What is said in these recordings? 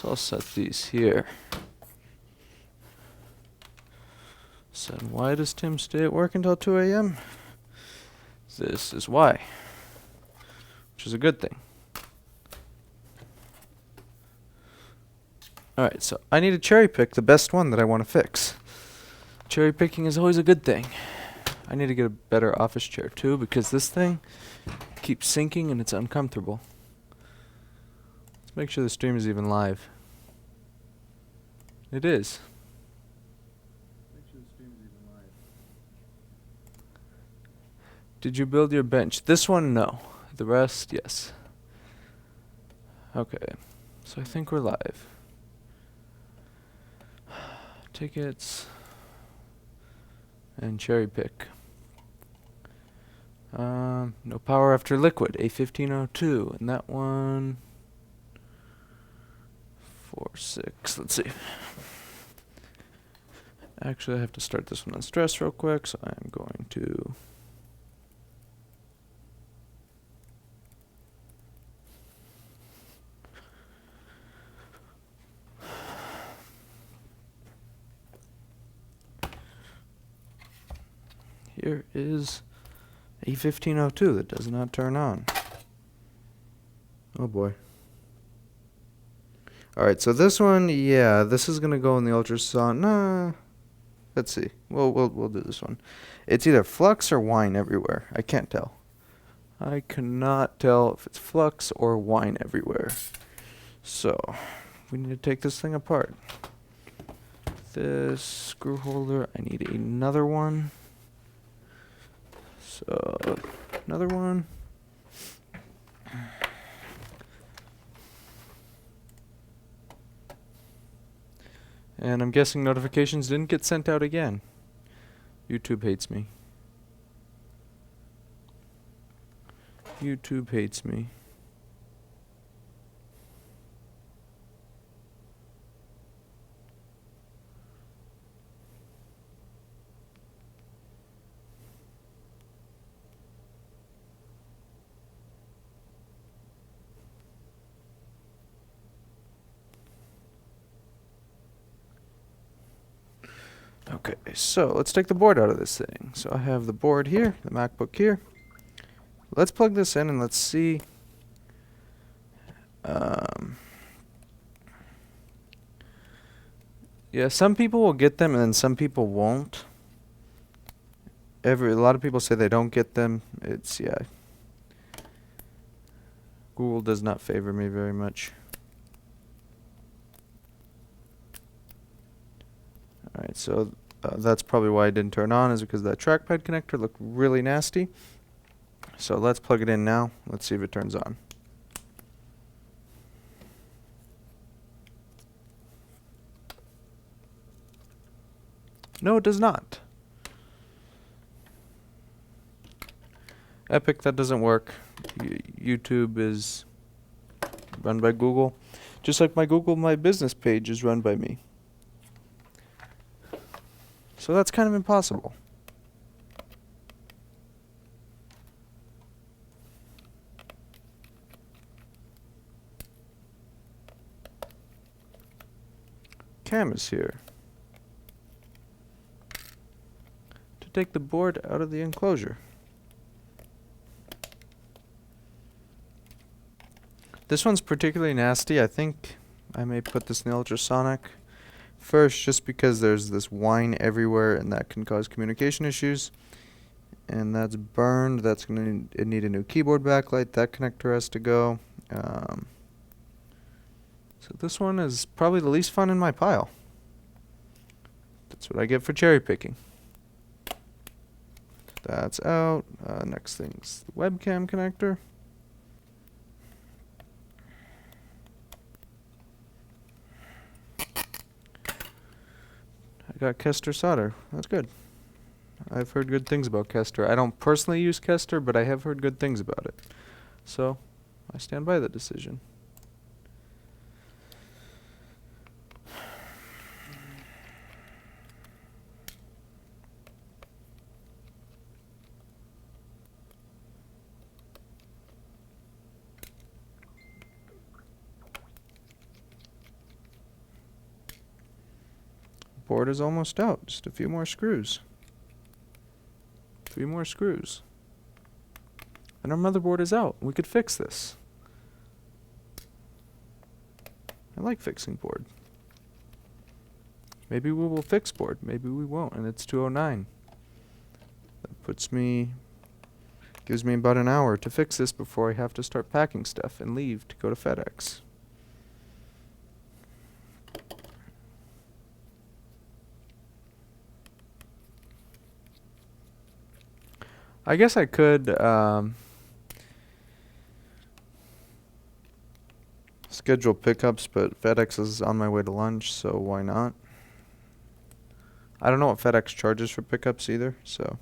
So I'll set these here. So why does Tim stay at work until 2 a.m.? This is why. Which is a good thing. Alright, so I need to cherry pick the best one that I want to fix. Cherry picking is always a good thing. I need to get a better office chair too, because this thing keeps sinking and it's uncomfortable. Let's make sure the stream is even live. It is. Make sure the stream is even live. Did you build your bench? This one, no. The rest, yes. Okay, so I think we're live. Tickets and cherry pick. No power after liquid, A1502, and that one 4-6. Let's see. Actually, I have to start this one on stress real quick, so I'm going to here is A1502 that does not turn on. Oh boy. Alright, so this one, yeah, this is gonna go in the ultrasound. Nah. Let's see. We'll do this one. It's either flux or wine everywhere. I can't tell. I cannot tell if it's flux or wine everywhere. So we need to take this thing apart. This screw holder, I need another one. So another one. And I'm guessing notifications didn't get sent out again. YouTube hates me. YouTube hates me. Okay, so let's take the board out of this thing. So I have the board here, the MacBook here. Let's plug this in and let's see. Yeah, some people will get them and then some people won't. A lot of people say they don't get them. It's, yeah. Google does not favor me very much. Alright, so that's probably why it didn't turn on, is because that trackpad connector looked really nasty. So let's plug it in now. Let's see if it turns on. No, it does not. Epic, that doesn't work. YouTube is run by Google. Just like my Google My Business page is run by me. So that's kind of impossible. Cam is here to take the board out of the enclosure. This one's particularly nasty. I think I may put this in the ultrasonic first, just because there's this wine everywhere and that can cause communication issues. And that's burned. That's going to need a new keyboard backlight. That connector has to go. So this one is probably the least fun in my pile. That's what I get for cherry picking. That's out. Next thing's the webcam connector. I got Kester solder. That's good. I've heard good things about Kester. I don't personally use Kester, but I have heard good things about it. So I stand by the decision. board is almost out. Just a few more screws. 3 more screws. And our motherboard is out. We could fix this. I like fixing board. Maybe we will fix board. Maybe we won't. And it's 2:09. That puts me... gives me about an hour to fix this before I have to start packing stuff and leave to go to FedEx. I guess I could schedule pickups, but FedEx is on my way to lunch, so why not? I don't know what FedEx charges for pickups either, so...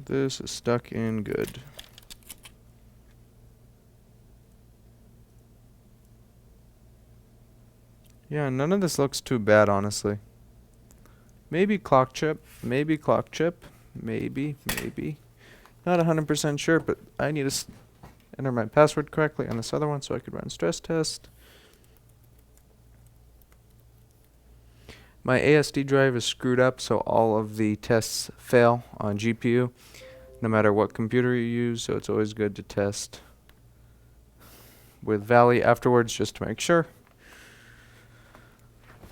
This is stuck in good. Yeah, none of this looks too bad, honestly. Maybe clock chip, maybe clock chip, maybe. Not 100% sure, but I need to enter my password correctly on this other one so I could run stress test. My ASD drive is screwed up, so all of the tests fail on GPU, no matter what computer you use, so it's always good to test with Valley afterwards just to make sure.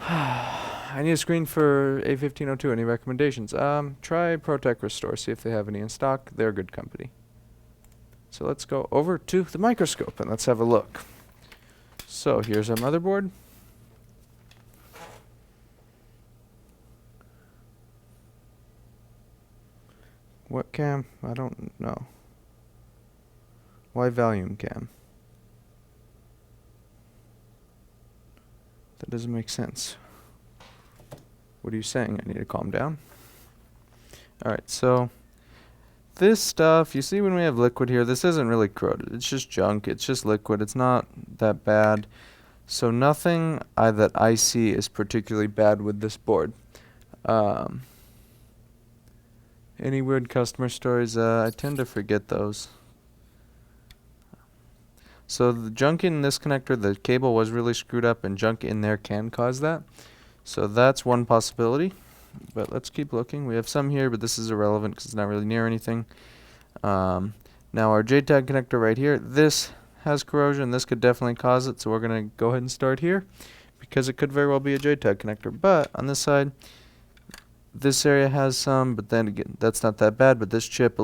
I need a screen for A1502. Any recommendations? Try ProTech Restore, see if they have any in stock. They're a good company. So let's go over to the microscope and let's have a look. So here's our motherboard. What cam? I don't know. Why volume cam? That doesn't make sense. What are you saying? I need to calm down? Alright, so this stuff, you see when we have liquid here, this isn't really corroded. It's just junk. It's just liquid. It's not that bad. So nothing that I see is particularly bad with this board. Any weird customer stories? I tend to forget those. So the junk in this connector, the cable was really screwed up, and junk in there can cause that. So that's one possibility. But let's keep looking. We have some here, but this is irrelevant because it's not really near anything. Now our JTAG connector right here, this has corrosion. This could definitely cause it, so we're going to go ahead and start here because it could very well be a JTAG connector. But on this side, this area has some, but then again, that's not that bad. But this chip,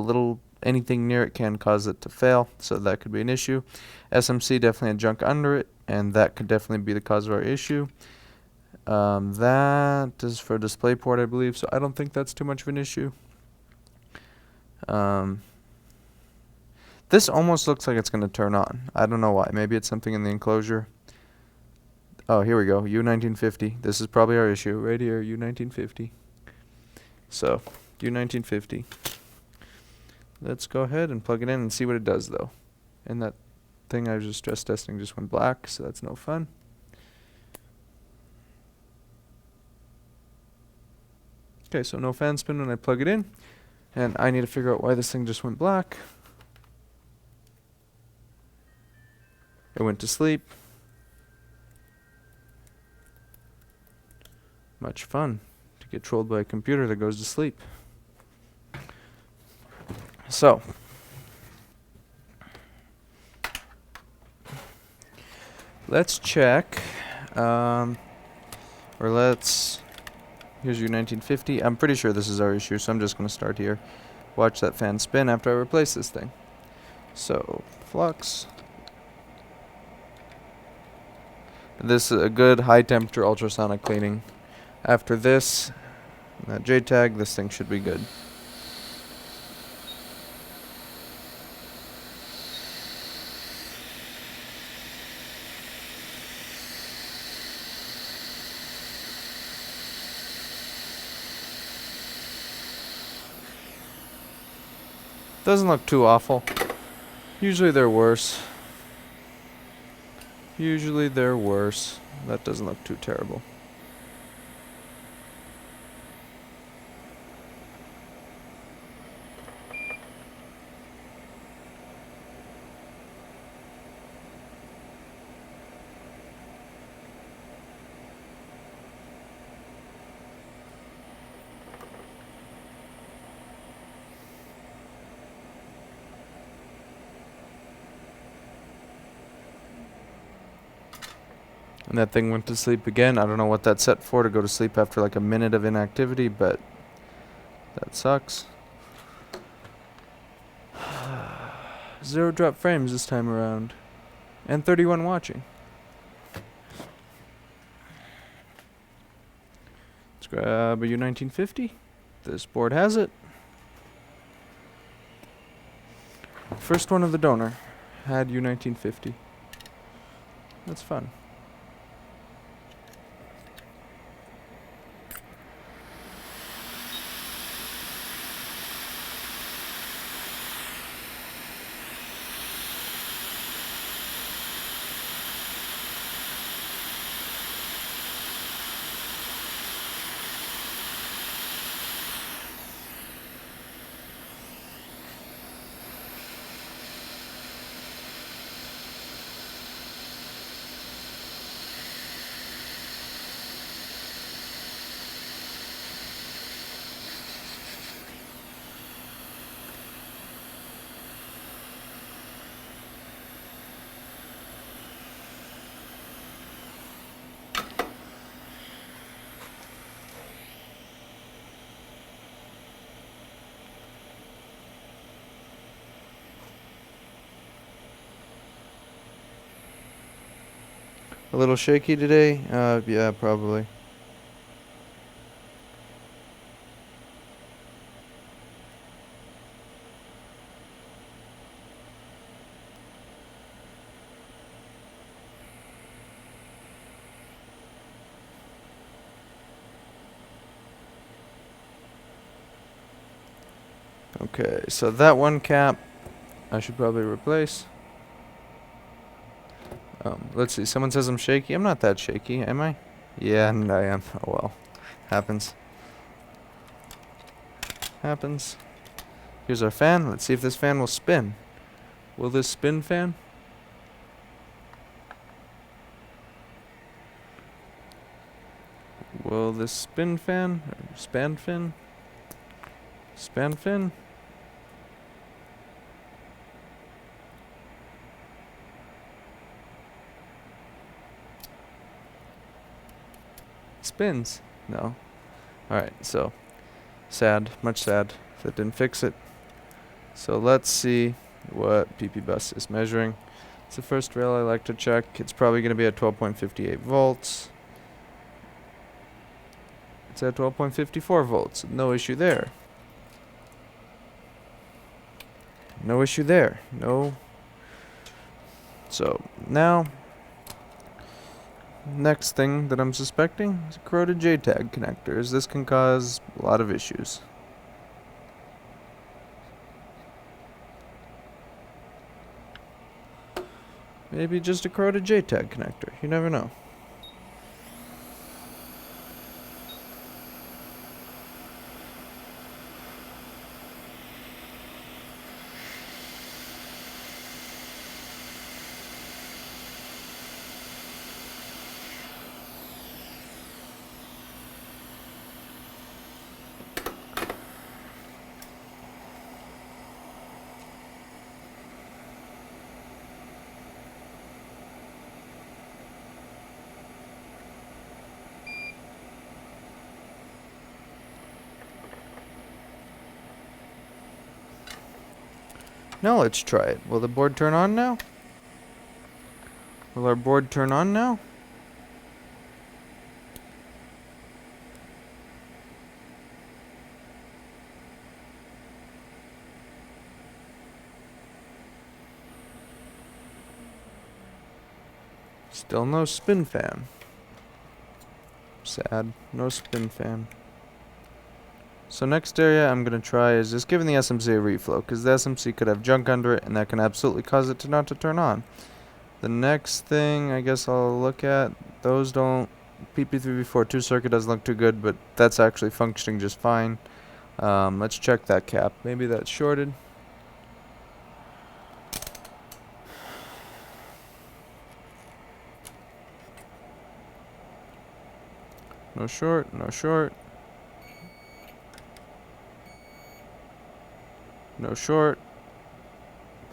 anything near it can cause it to fail, so that could be an issue. SMC definitely had junk under it, and that could definitely be the cause of our issue. That is for DisplayPort, I believe, so I don't think that's too much of an issue. This almost looks like it's going to turn on. I don't know why. Maybe it's something in the enclosure. Oh, here we go. U1950. This is probably our issue right here, U1950. So, U1950. Let's go ahead and plug it in and see what it does, though. And that thing I was just stress testing just went black, so that's no fun. Okay, so no fan spin when I plug it in. And I need to figure out why this thing just went black. It went to sleep. Much fun to get trolled by a computer that goes to sleep. So, let's check, here's U1950. I'm pretty sure this is our issue, so I'm just going to start here. Watch that fan spin after I replace this thing. So, flux. This is a good high temperature ultrasonic cleaning. After this, that JTAG, this thing should be good. Doesn't look too awful. Usually they're worse. That doesn't look too terrible. And that thing went to sleep again. I don't know what that's set for, to go to sleep after like a minute of inactivity, but that sucks. 0 drop frames this time around. And 31 watching. Let's grab a U1950. This board has it. First one of the donor had U1950. That's fun. A little shaky today? Yeah, probably. Okay, so that one cap I should probably replace. Let's see, someone says I'm shaky. I'm not that shaky, am I? Yeah, and I am. Oh well. Happens. Happens. Here's our fan. Let's see if this fan will spin. Will this spin, fan? Will this spin, fan? Or span fin? Span fin? Spins. No. Alright, so sad, much sad that didn't fix it. So let's see what PP bus is measuring. It's the first rail I like to check. It's probably going to be at 12.58 volts. It's at 12.54 volts. No issue there. No issue there. No. So now, next thing that I'm suspecting is a corroded JTAG connectors. This can cause a lot of issues. Maybe just a corroded JTAG connector. You never know. Now let's try it. Will the board turn on now? Will our board turn on now? Still no spin fan. Sad. No spin fan. So next area I'm going to try is just giving the SMC a reflow, because the SMC could have junk under it, and that can absolutely cause it to not to turn on. The next thing I guess I'll look at, those don't, PP3V4 circuit doesn't look too good, but that's actually functioning just fine. Let's check that cap. Maybe that's shorted. No short, no short. No short.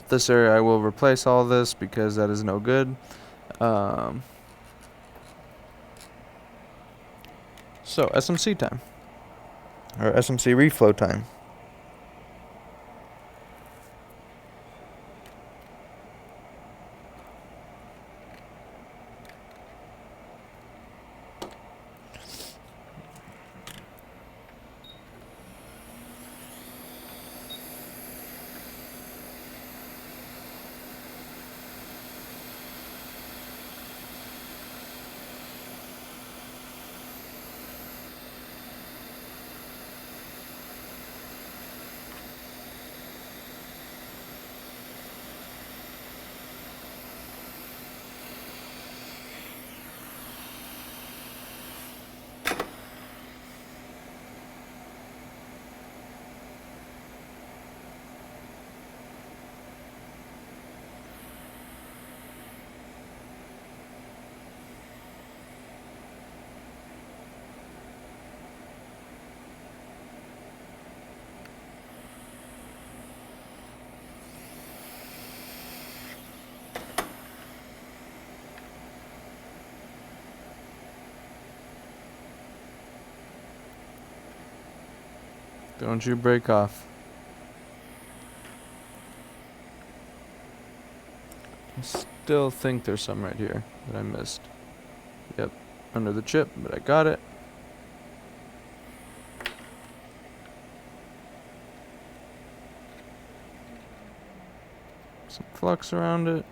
This area I will replace all this because that is no good. So, SMC time. Or SMC reflow time. Don't you break off. I still think there's some right here that I missed. Yep, under the chip, but I got it. Some flux around it.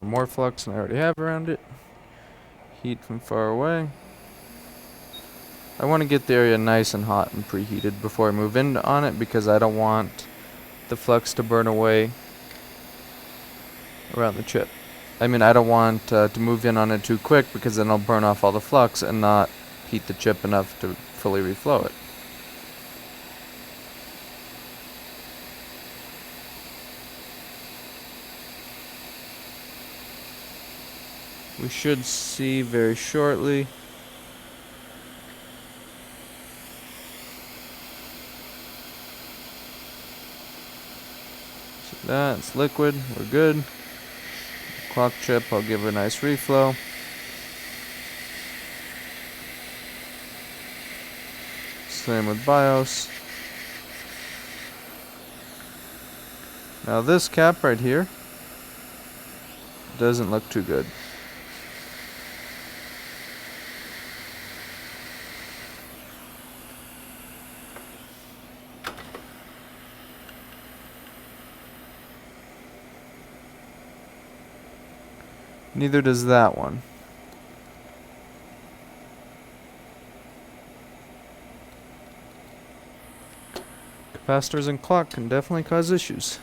More flux than I already have around it. Heat from far away. I want to get the area nice and hot and preheated before I move in on it because I don't want the flux to burn away around the chip. I mean, I don't want to move in on it too quick because then I'll burn off all the flux and not heat the chip enough to fully reflow it. We should see very shortly. So that's liquid, we're good. Clock chip, I'll give it a nice reflow. Same with BIOS. Now this cap right here doesn't look too good. Neither does that one. Capacitors and clock can definitely cause issues.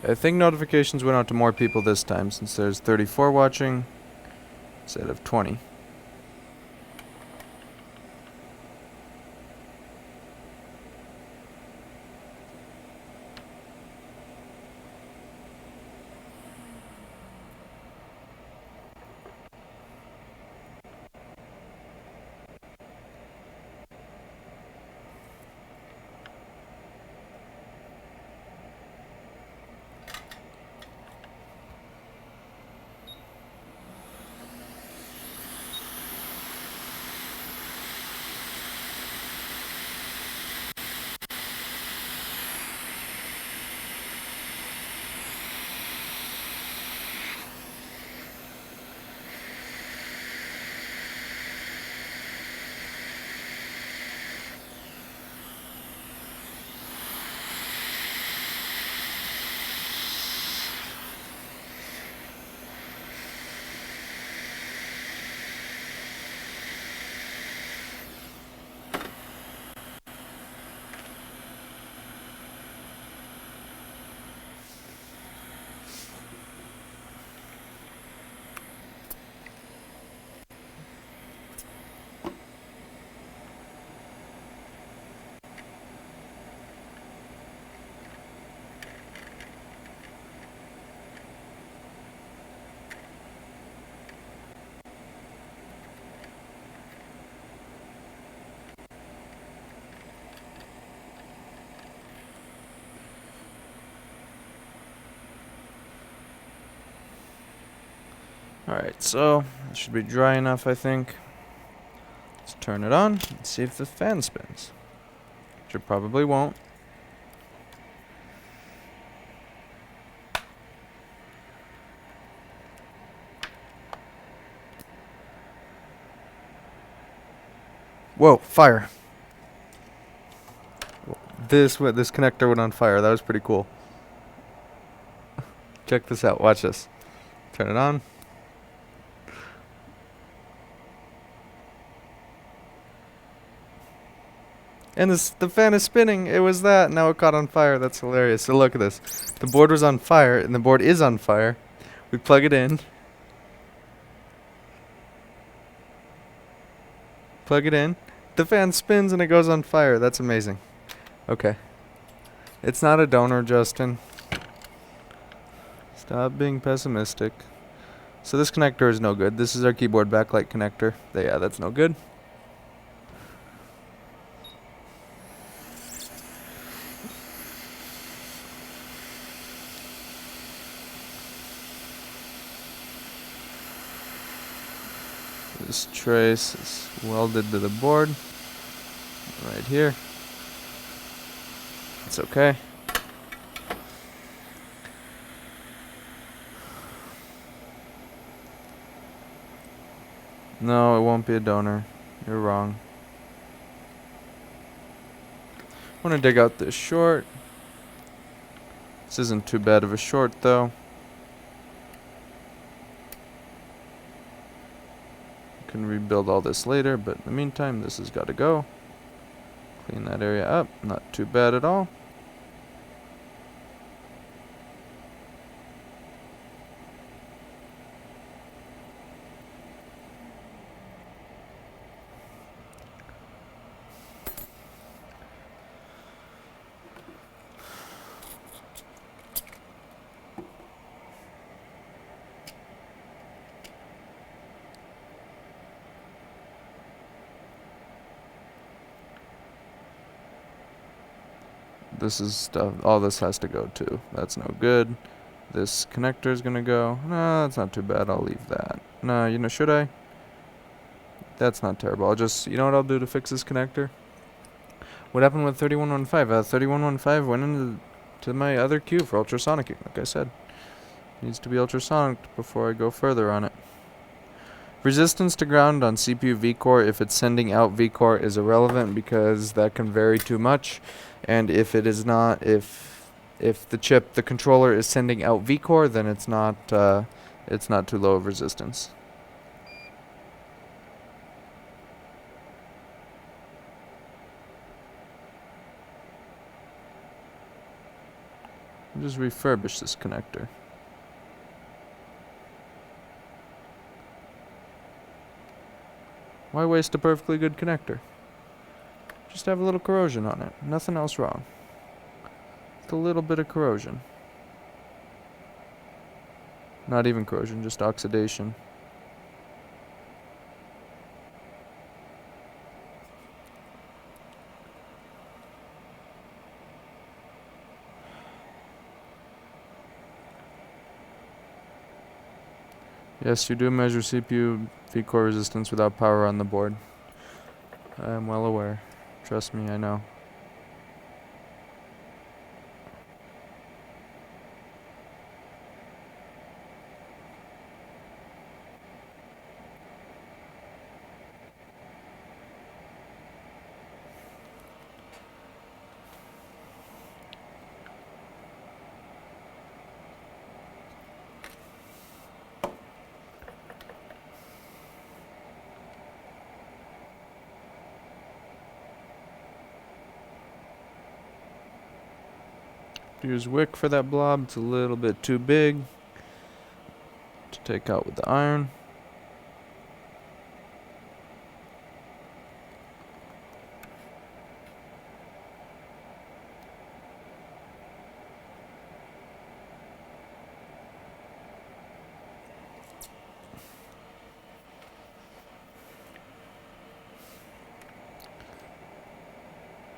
I think notifications went out to more people this time since there's 34 watching instead of 20. Alright, so it should be dry enough, I think. Let's turn it on and see if the fan spins. Which it probably won't. Whoa, fire. This connector went on fire. That was pretty cool. Check this out. Watch this. Turn it on. And the fan is spinning. It was that. Now it caught on fire. That's hilarious. So look at this. The board was on fire, and the board is on fire. We plug it in. Plug it in. The fan spins and it goes on fire. That's amazing. Okay. It's not a donor, Justin. Stop being pessimistic. So this connector is no good. This is our keyboard backlight connector. Yeah, that's no good. This trace is welded to the board. Right here. It's okay. No, it won't be a donor. You're wrong. I want to dig out this short. This isn't too bad of a short, though. Can rebuild all this later, but in the meantime, this has got to go. Clean that area up. Not too bad at all. This is stuff, all this has to go too. That's no good. This connector is gonna go. No, that's not too bad. I'll leave that. No, you know, should I? That's not terrible. I'll just, you know what I'll do to fix this connector? What happened with 3115? 3115 went into my other queue for ultrasonic, like I said. Needs to be ultrasonic before I go further on it. Resistance to ground on CPU vCore, if it's sending out vCore, is irrelevant because that can vary too much. And if it is not, if the controller is sending out vCore, then it's not too low of resistance. I'll just refurbish this connector. Why waste a perfectly good connector? Just have a little corrosion on it. Nothing else wrong. Just a little bit of corrosion. Not even corrosion, just oxidation. Yes, you do measure CPU vCore resistance without power on the board. I am well aware. Trust me, I know. Use wick for that blob. It's a little bit too big to take out with the iron.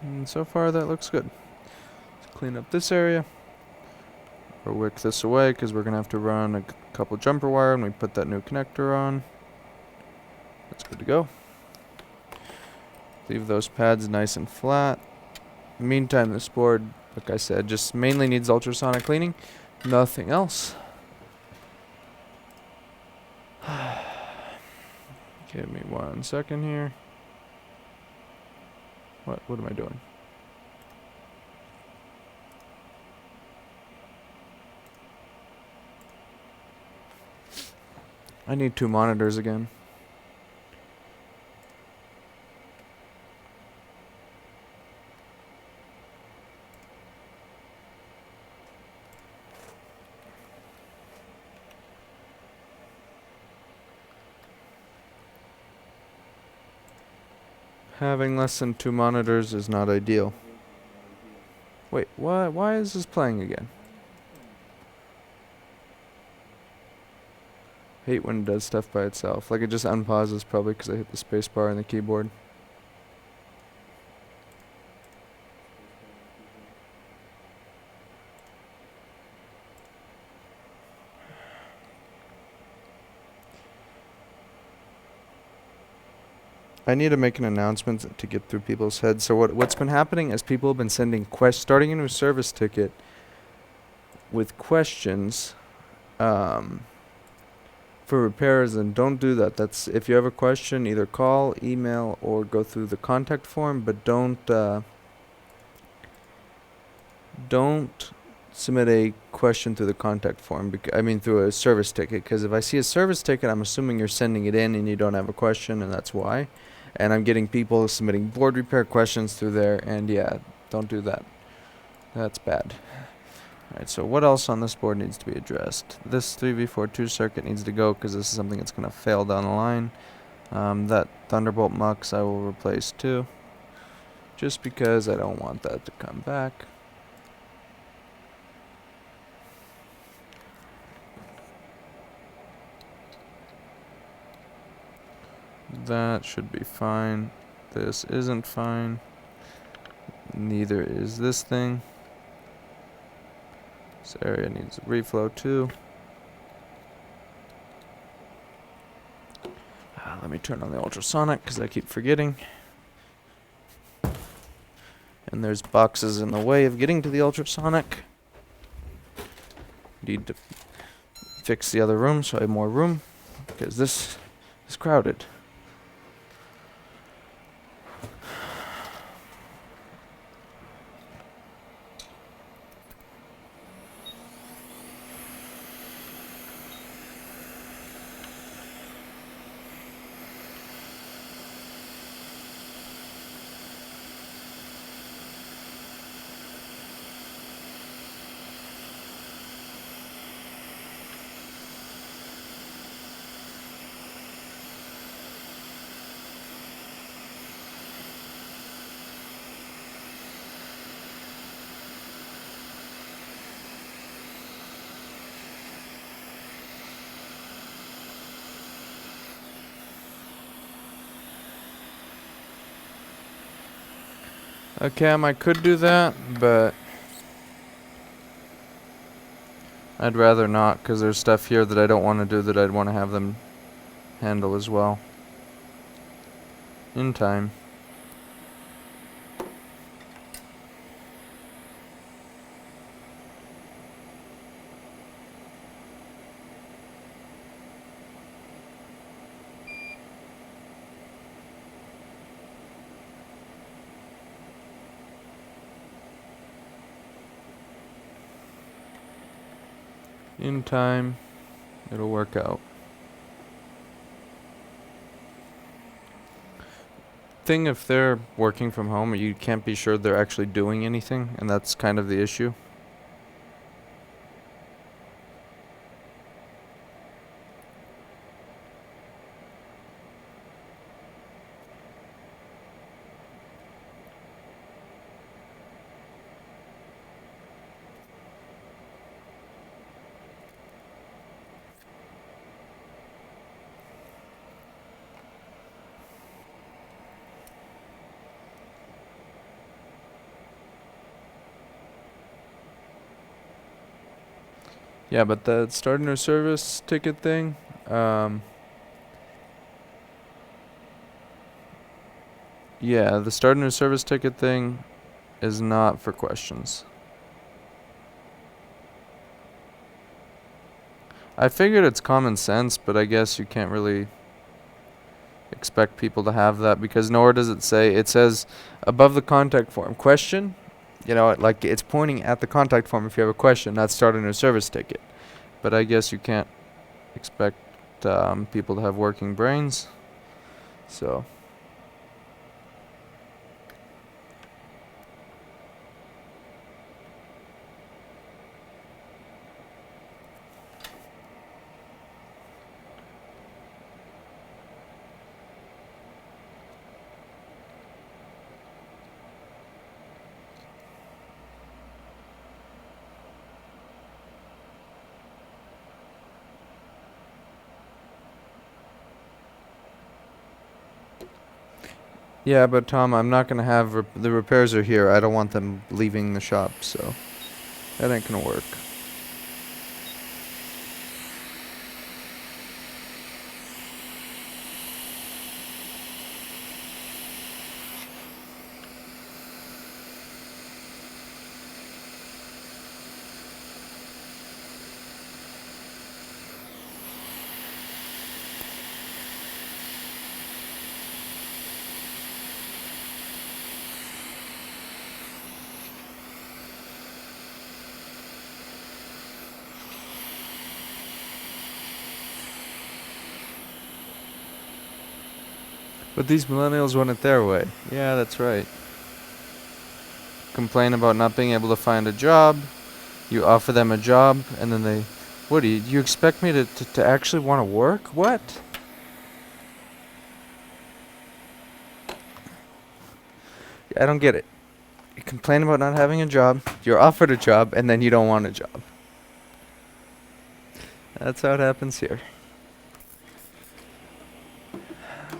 And so far that looks good. Clean up this area. Or wick this away because we're going to have to run a couple jumper wire when we put that new connector on. That's good to go. Leave those pads nice and flat. Meantime, this board, like I said, just mainly needs ultrasonic cleaning. Nothing else. Give me 1 second here. What am I doing? I need 2 monitors again. Having less than 2 monitors is not ideal. Wait, why is this playing again? Hate when it does stuff by itself. Like it just unpauses probably because I hit the space bar on the keyboard. I need to make an announcement to get through people's heads. So what's been happening is people have been sending starting a new service ticket with questions for repairs, and don't do that. That's if you have a question, either call, email, or go through the contact form, but don't submit a question through the contact form. Through a service ticket, because if I see a service ticket, I'm assuming you're sending it in and you don't have a question, and that's why. And I'm getting people submitting board repair questions through there, and yeah, don't do that. That's bad. Alright, so what else on this board needs to be addressed? This 3v42 circuit needs to go because this is something that's going to fail down the line. That Thunderbolt mux I will replace too, just because I don't want that to come back. That should be fine. This isn't fine. Neither is this thing. This area needs a reflow too. Let me turn on the ultrasonic because I keep forgetting. And there's boxes in the way of getting to the ultrasonic. Need to fix the other room so I have more room because this is crowded. Cam, I could do that, but I'd rather not because there's stuff here that I don't want to do that I'd want to have them handle as well. In time. In time, it'll work out. Thing if they're working from home, you can't be sure they're actually doing anything, and that's kind of the issue. Yeah, but the start a new service ticket thing, yeah, the start a new service ticket thing is not for questions. I figured it's common sense, but I guess you can't really expect people to have that because nowhere does it say. It says above the contact form, question. You know, like it's pointing at the contact form if you have a question, not start a new service ticket. But I guess you can't expect people to have working brains. So, yeah, but Tom, I'm not gonna have the repairs are here. I don't want them leaving the shop, so that ain't gonna work. But these millennials want it their way. Yeah, that's right. Complain about not being able to find a job. You offer them a job, and then they, what do you expect me to actually want to work? What? I don't get it. You complain about not having a job, you're offered a job, and then you don't want a job. That's how it happens here.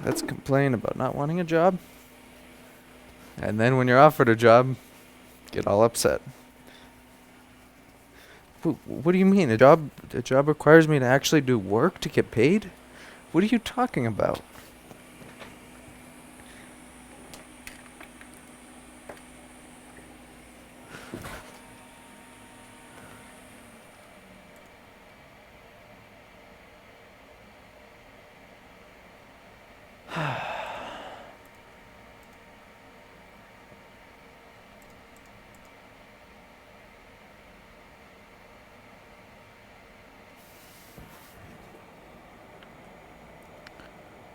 Let's complain about not wanting a job, and then when you're offered a job, get all upset. What do you mean? A job requires me to actually do work to get paid? What are you talking about?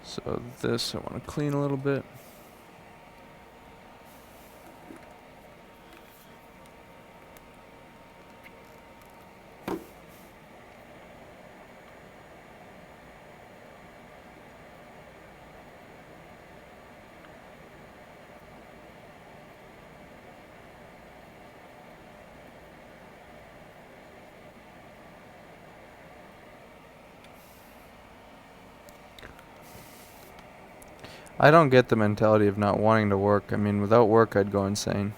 So this I want to clean a little bit. I don't get the mentality of not wanting to work. I mean, without work, I'd go insane.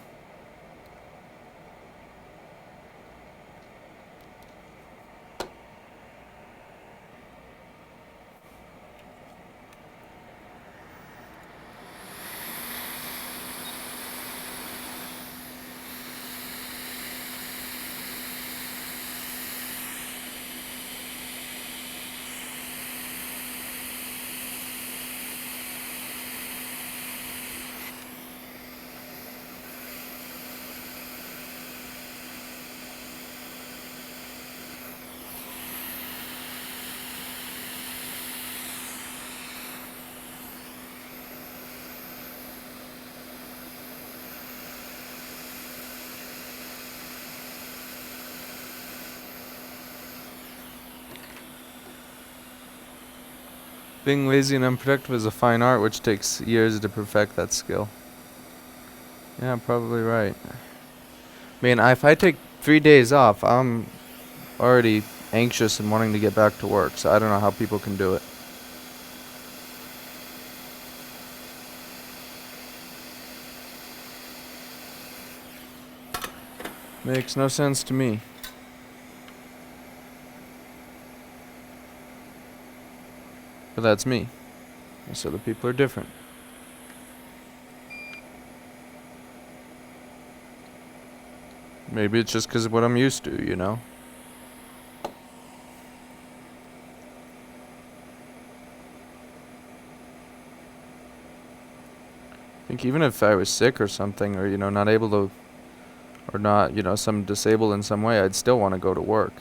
Being lazy and unproductive is a fine art which takes years to perfect that skill. Yeah, probably right. I mean, if I take 3 days off, I'm already anxious and wanting to get back to work, so I don't know how people can do it. Makes no sense to me. But that's me. Most other people are different. Maybe it's just because of what I'm used to, you know? I think even if I was sick or something, or, you know, not able to, or not, you know, some disabled in some way, I'd still want to go to work.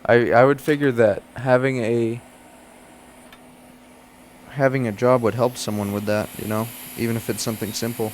I would figure that having a job would help someone with that, you know, even if it's something simple.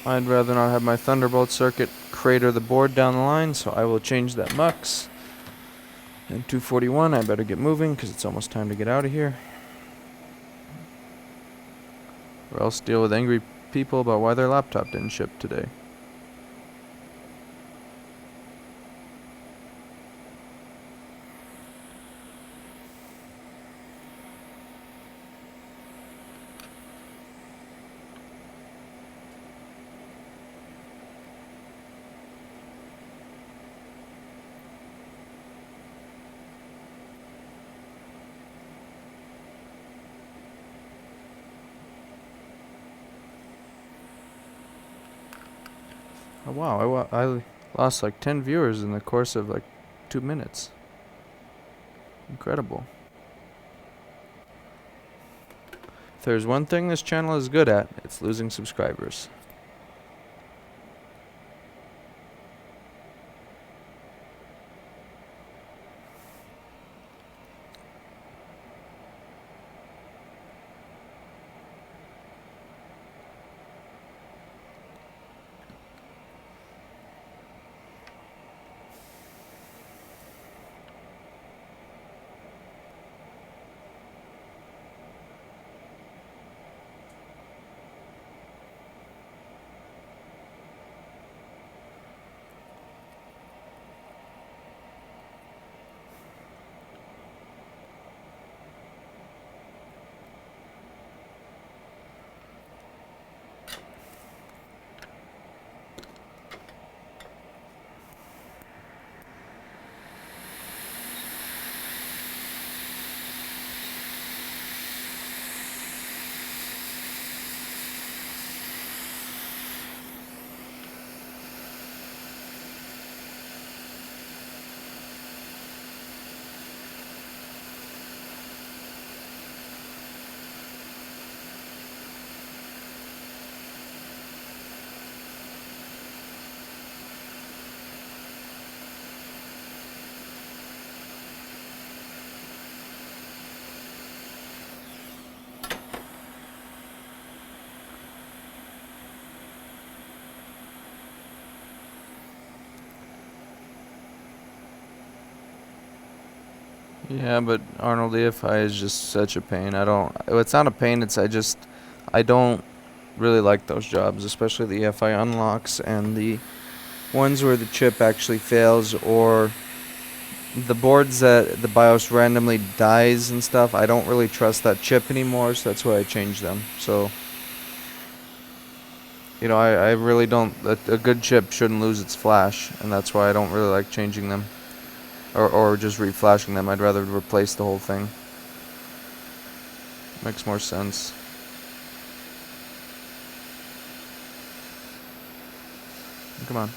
I'd rather not have my Thunderbolt circuit crater the board down the line, so I will change that mux. And 241, I better get moving because it's almost time to get out of here. Or else deal with angry people about why their laptop didn't ship today. Oh, wow, I lost like 10 viewers in the course of like 2 minutes. Incredible. If there's one thing this channel is good at, it's losing subscribers. Yeah, but Arnold EFI is just such a pain. It's not a pain, I don't really like those jobs, especially the EFI unlocks and the ones where the chip actually fails, or the boards that the BIOS randomly dies and stuff. I don't really trust that chip anymore, so that's why I changed them. So, you know, I really don't, a good chip shouldn't lose its flash, and that's why I don't really like changing them. Or just reflashing them. I'd rather replace the whole thing. Makes more sense. Come on.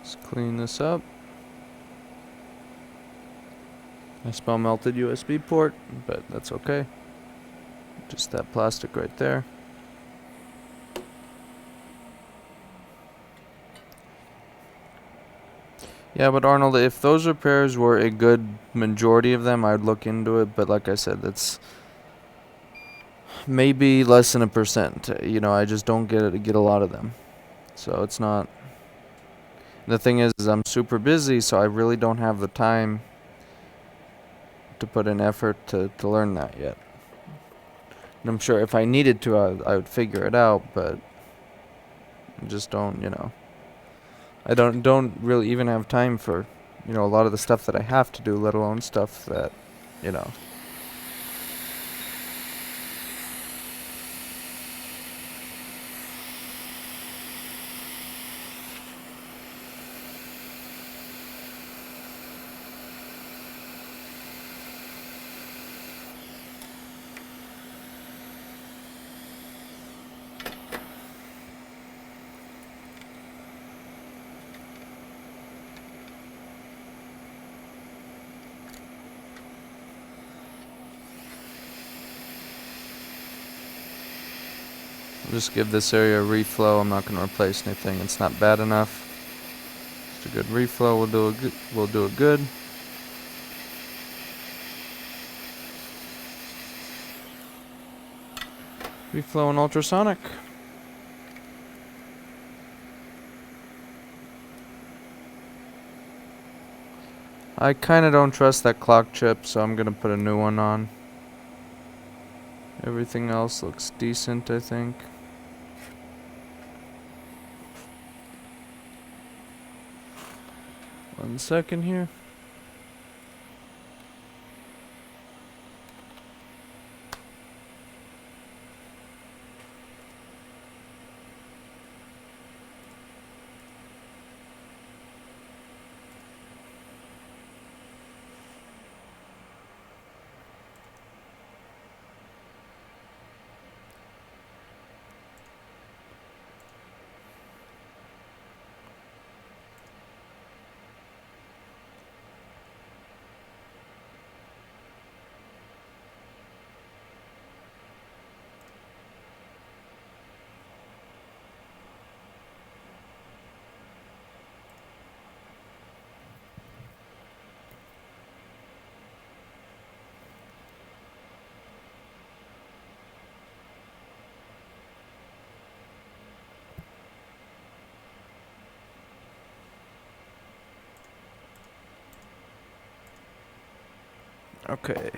Let's clean this up. I smell melted USB port, but that's okay. Just that plastic right there. Yeah, but Arnold, if those repairs were a good majority of them, I'd look into it. But like I said, that's maybe less than 1%. You know, I just don't get a lot of them. So it's not. The thing is I'm super busy, so I really don't have the time to put in effort to learn that yet. And I'm sure if I needed to, I would figure it out, but I just don't, you know. I don't really even have time for, you know, a lot of the stuff that I have to do, let alone stuff that, you know. I'll just give this area a reflow. I'm not going to replace anything. It's not bad enough. Just a good reflow. We'll do it good. Reflow and ultrasonic. I kind of don't trust that clock chip, so I'm going to put a new one on. Everything else looks decent, I think. One second here. Okay.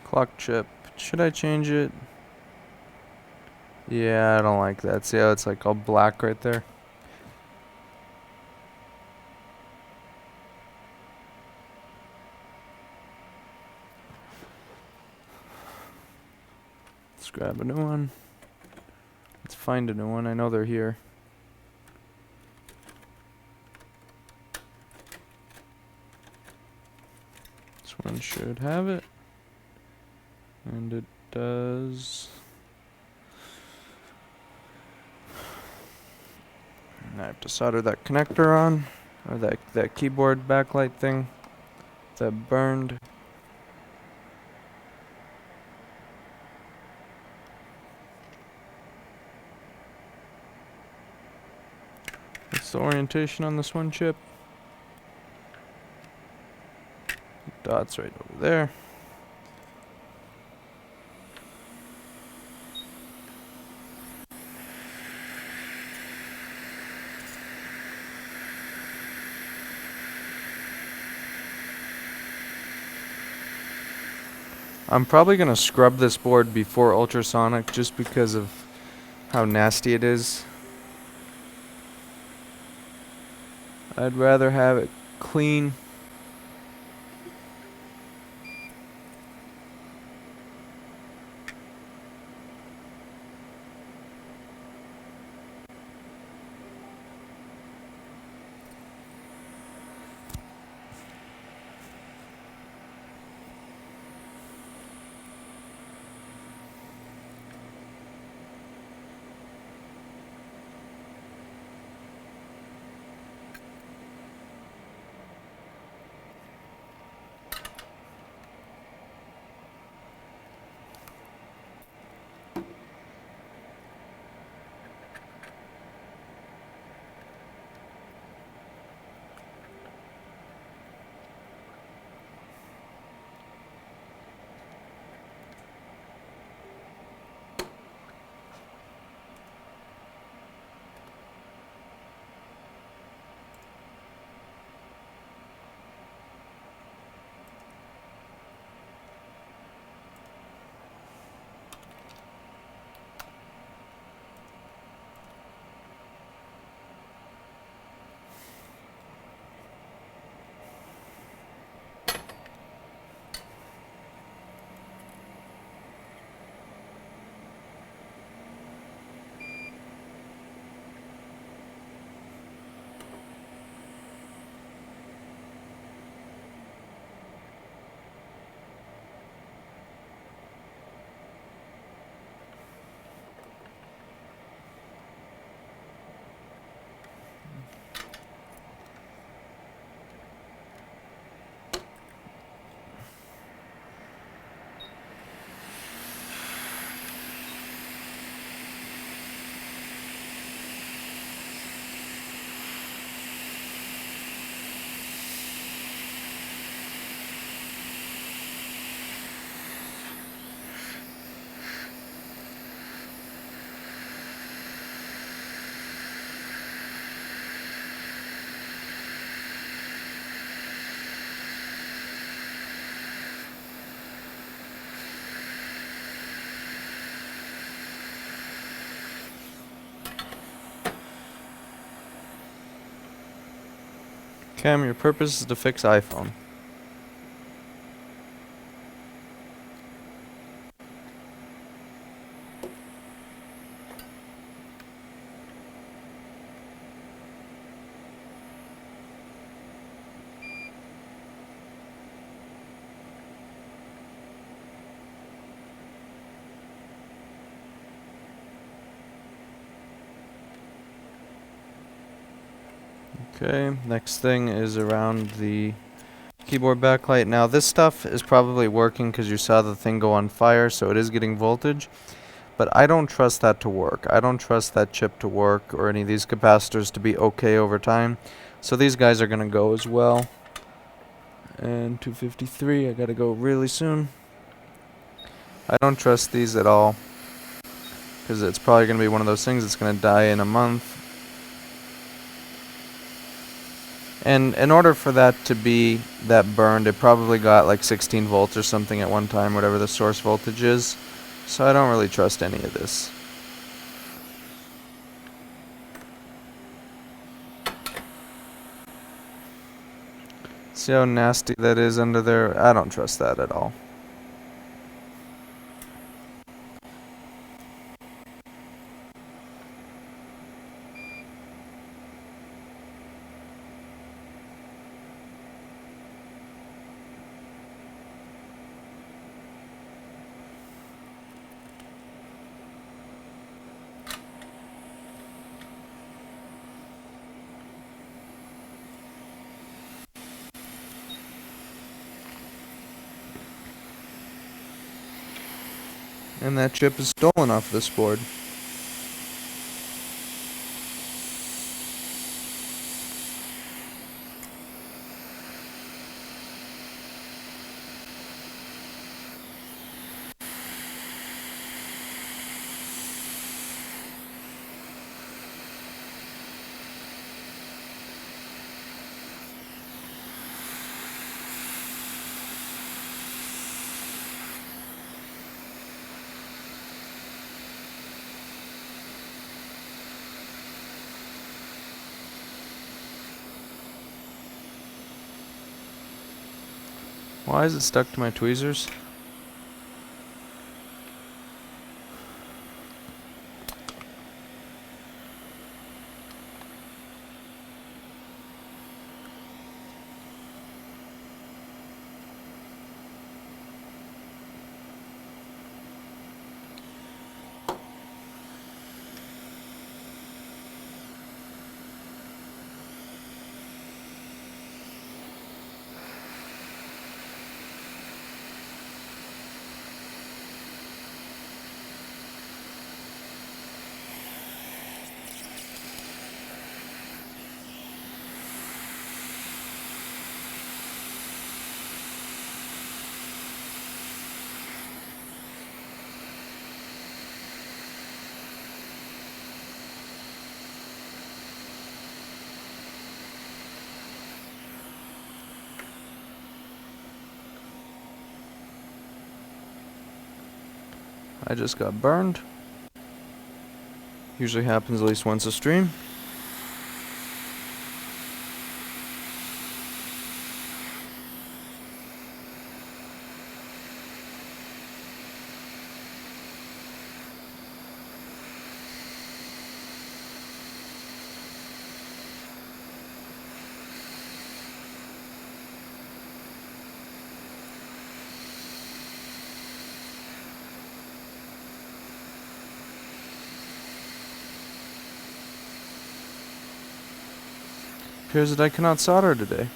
Clock chip. Should I change it? Yeah, I don't like that. See how it's like all black right there? Let's grab a new one. Let's find a new one. I know they're here. This one should have it. And it does. And I have to solder that connector on. Or that keyboard backlight thing that burned. What's the orientation on this one chip? Dot's right over there. I'm probably going to scrub this board before ultrasonic just because of how nasty it is. I'd rather have it clean. Cam, your purpose is to fix iPhone. Okay, next thing is around the keyboard backlight. Now this stuff is probably working because you saw the thing go on fire, so it is getting voltage. But I don't trust that to work. I don't trust that chip to work or any of these capacitors to be okay over time. So these guys are going to go as well. And 253, I got to go really soon. I don't trust these at all because it's probably going to be one of those things that's going to die in a month. And in order for that to be that burned, it probably got like 16 volts or something at one time, whatever the source voltage is. So I don't really trust any of this. See how nasty that is under there? I don't trust that at all. And that chip is stolen off this board. Why is it stuck to my tweezers? I just got burned. Usually happens at least once a stream. Appears that I cannot solder today.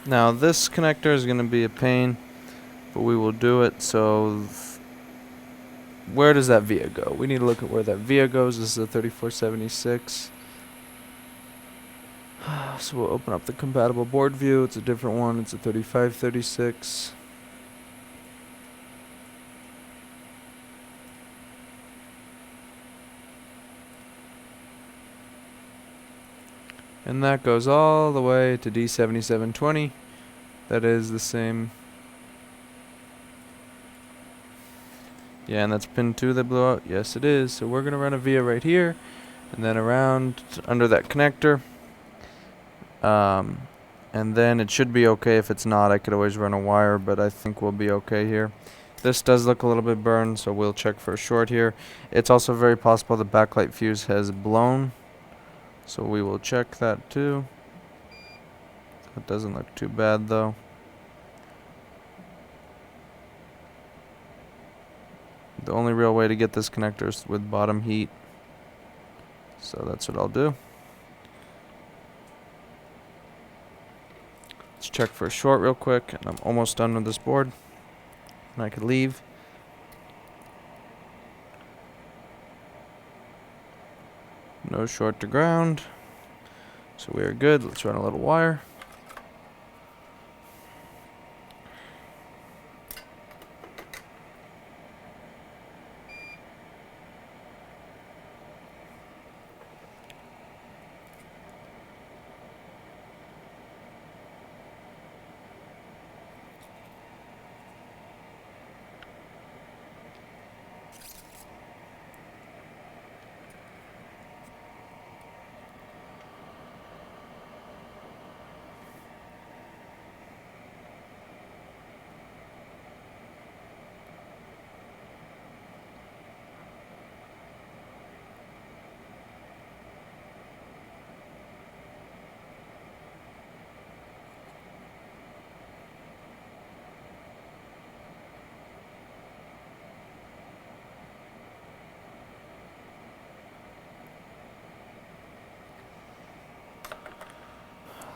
Now this connector is going to be a pain, but we will do it. So where does that via go? We need to look at where that via goes. This is a 3476. So we'll open up the compatible board view. It's a different one. It's a 3536. And that goes all the way to D7720. That is the same. Yeah, and that's pin 2 that blew out. Yes, it is. So we're going to run a via right here, and then around under that connector. And then it should be okay. If it's not, I could always run a wire, but I think we'll be okay here. This does look a little bit burned, so we'll check for a short here. It's also very possible the backlight fuse has blown, so we will check that too. That doesn't look too bad though. The only real way to get this connector is with bottom heat, so that's what I'll do. Let's check for a short real quick, and I'm almost done with this board, and I could leave. No short to ground, so we are good. Let's run a little wire.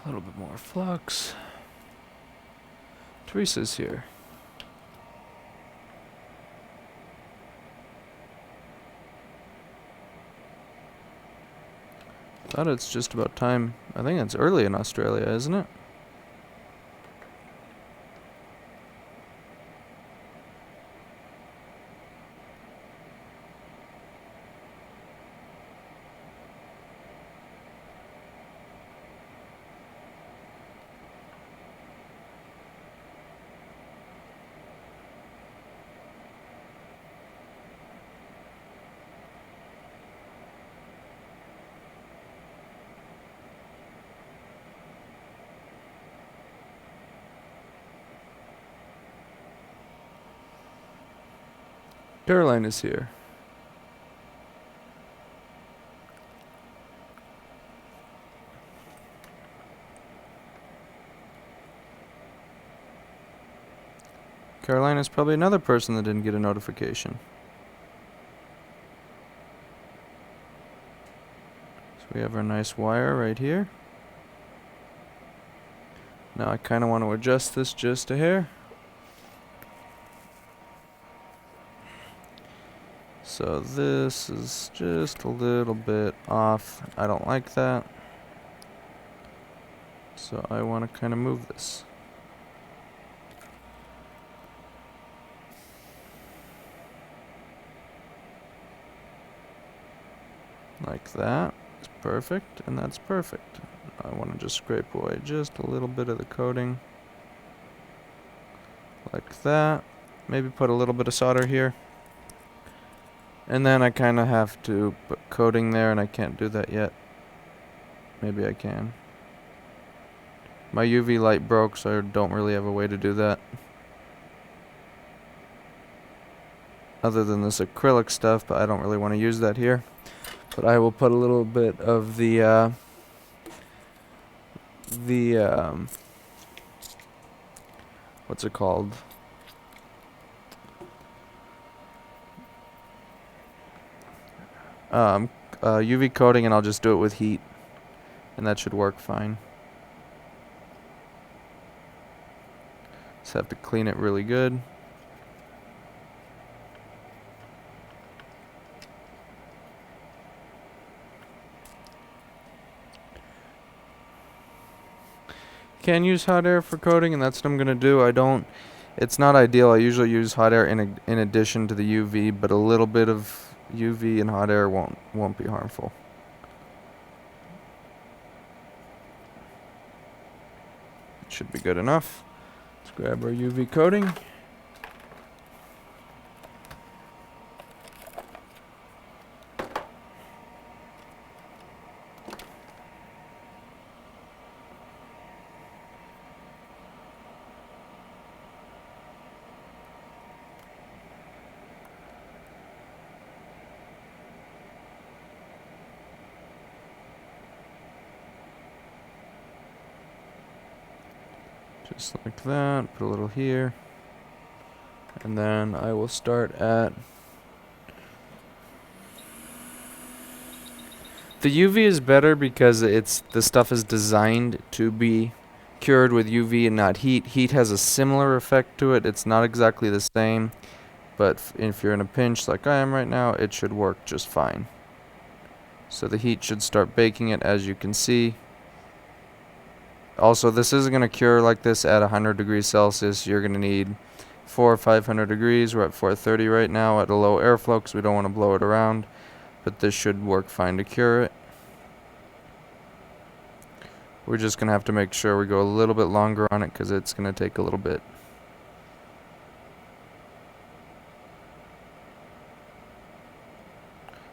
A little bit more flux. Teresa's here. Thought it's just about time. I think it's early in Australia, isn't it? Caroline is here. Caroline is probably another person that didn't get a notification. So we have our nice wire right here. Now I kind of want to adjust this just a hair. So this is just a little bit off. I don't like that. So I want to kind of move this. Like that. It's perfect, and that's perfect. I want to just scrape away just a little bit of the coating. Like that. Maybe put a little bit of solder here. And then I kind of have to put coating there, and I can't do that yet. Maybe I can. My UV light broke, so I don't really have a way to do that. Other than this acrylic stuff, but I don't really want to use that here. But I will put a little bit of the what's it called? UV coating, and I'll just do it with heat, and that should work fine. Just have to clean it really good. Can use hot air for coating, and that's what I'm gonna do. It's not ideal. I usually use hot air in addition to the UV, but a little bit of UV and hot air won't be harmful. It should be good enough. Let's grab our UV coating. Just like that, put a little here. And then I will start at... The UV is better because the stuff is designed to be cured with UV and not heat. Heat has a similar effect to it. It's not exactly the same, but if you're in a pinch like I am right now, it should work just fine. So the heat should start baking it, as you can see. Also, this isn't going to cure like this at 100 degrees Celsius. You're going to need 400 or 500 degrees. We're at 430 right now at a low airflow because we don't want to blow it around. But this should work fine to cure it. We're just going to have to make sure we go a little bit longer on it because it's going to take a little bit.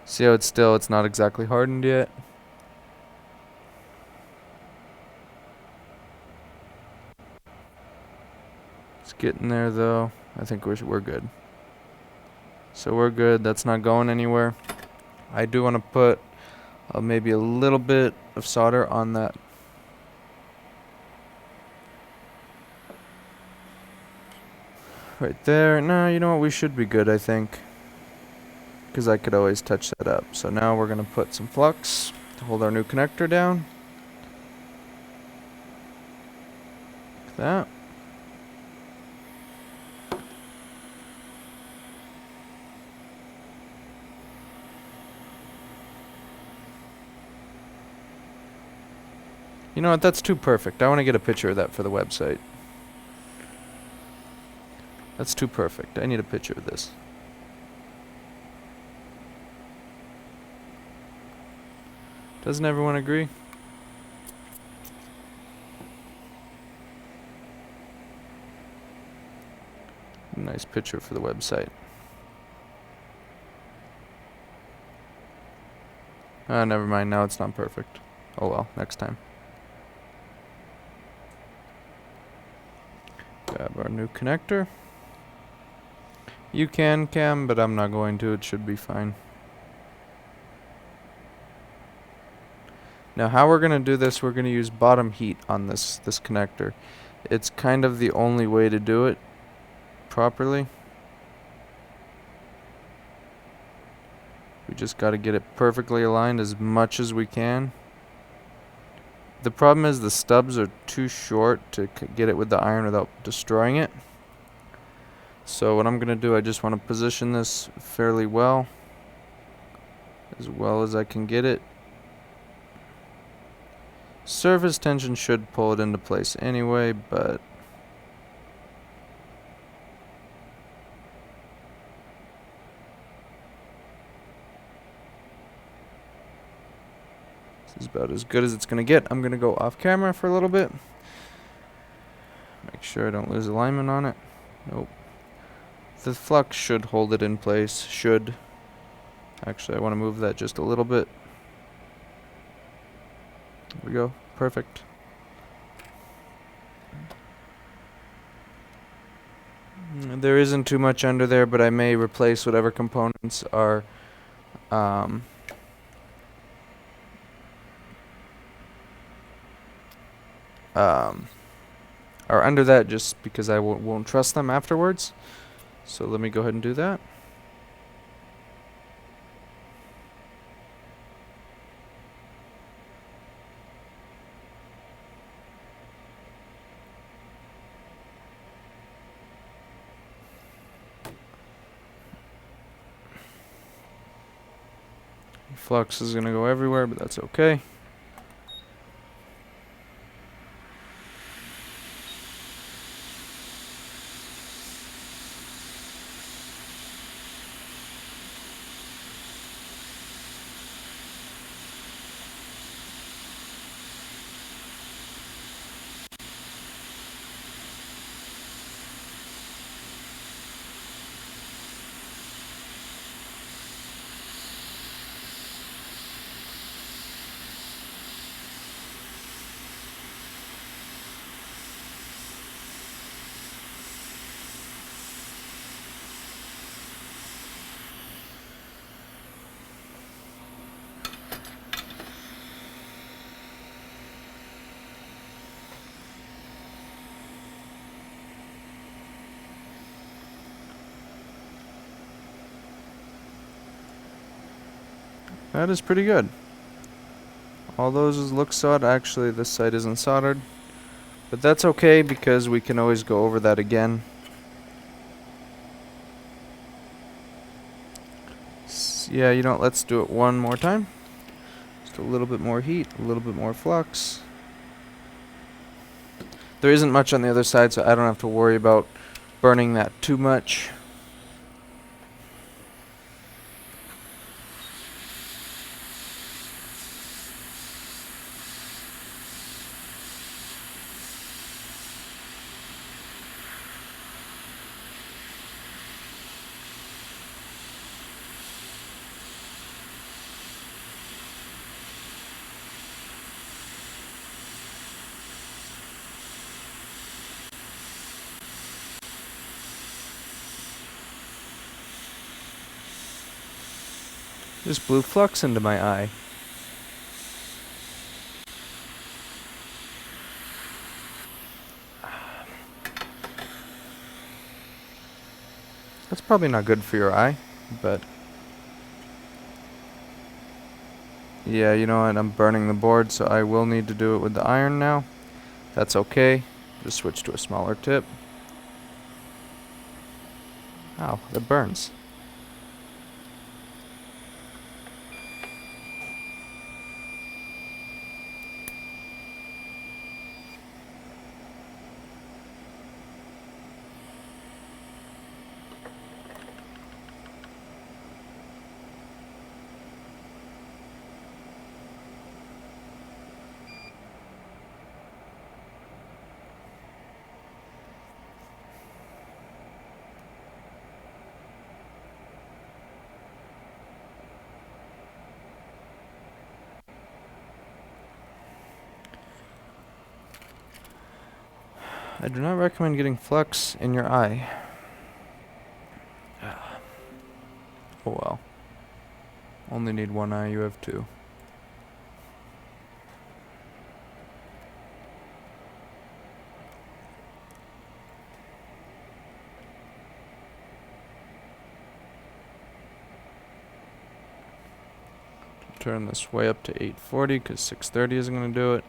See how it's not exactly hardened yet. It's getting there though. I think we're good. So we're good. That's not going anywhere. I do want to put maybe a little bit of solder on that. Right there. No, you know what? We should be good, I think. Because I could always touch that up. So now we're going to put some flux to hold our new connector down. Like that. You know what? That's too perfect. I want to get a picture of that for the website. That's too perfect. I need a picture of this. Doesn't everyone agree? Nice picture for the website. Never mind. Now it's not perfect. Oh well, next time. Grab our new connector. You can, Cam, but I'm not going to. It should be fine. Now how we're going to do this, we're going to use bottom heat on this connector. It's kind of the only way to do it properly. We just got to get it perfectly aligned as much as we can. The problem is the stubs are too short to get it with the iron without destroying it. So what I'm going to do, I just want to position this fairly well as I can get it. Surface tension should pull it into place anyway, but this is about as good as it's going to get. I'm going to go off camera for a little bit. Make sure I don't lose alignment on it. Nope. The flux should hold it in place. Should. Actually, I want to move that just a little bit. There we go. Perfect. There isn't too much under there, but I may replace whatever components are under that, just because I won't trust them afterwards. So let me go ahead and do that. Flux is going to go everywhere, but that's okay. That is pretty good. All those look soldered. Actually, this side isn't soldered. But that's okay, because we can always go over that again. Yeah, you know what, let's do it one more time. Just a little bit more heat, a little bit more flux. There isn't much on the other side, so I don't have to worry about burning that too much. Just blew flux into my eye. That's probably not good for your eye, but yeah, you know what, I'm burning the board, so I will need to do it with the iron now. That's okay. Just switch to a smaller tip. Ow, that burns. I do not recommend getting flux in your eye. only need one eye, you have two. Turn this way up to 840 because 630 isn't going to do it.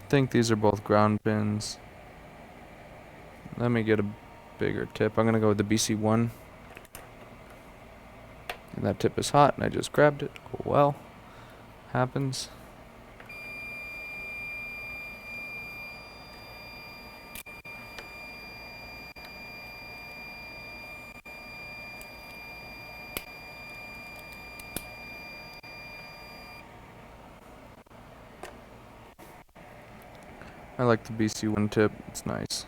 I think these are both ground pins. Let me get a bigger tip. I'm going to go with the BC1. And that tip is hot, and I just grabbed it. Oh, well, happens. I like the BC1 tip. It's nice.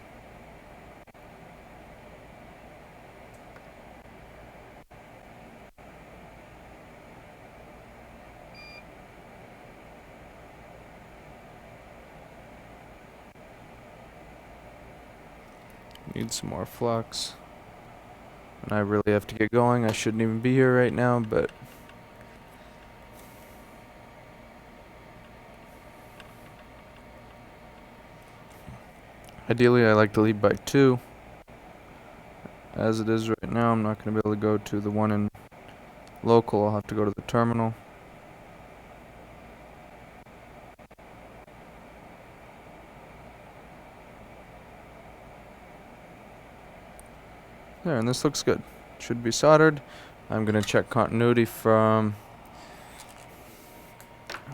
Need some more flux. And I really have to get going. I shouldn't even be here right now, but ideally I like to leave by 2. As it is right now, I'm not going to be able to go to the one in local. I'll have to go to the terminal. There, and this looks good. Should be soldered. I'm going to check continuity from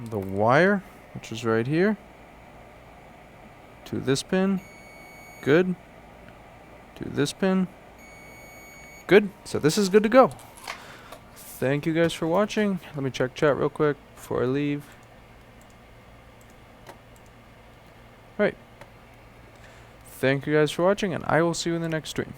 the wire, which is right here, to this pin. Good. To this pin. Good. So this is good to go. Thank you guys for watching. Let me check chat real quick before I leave. Right. Thank you guys for watching, and I will see you in the next stream.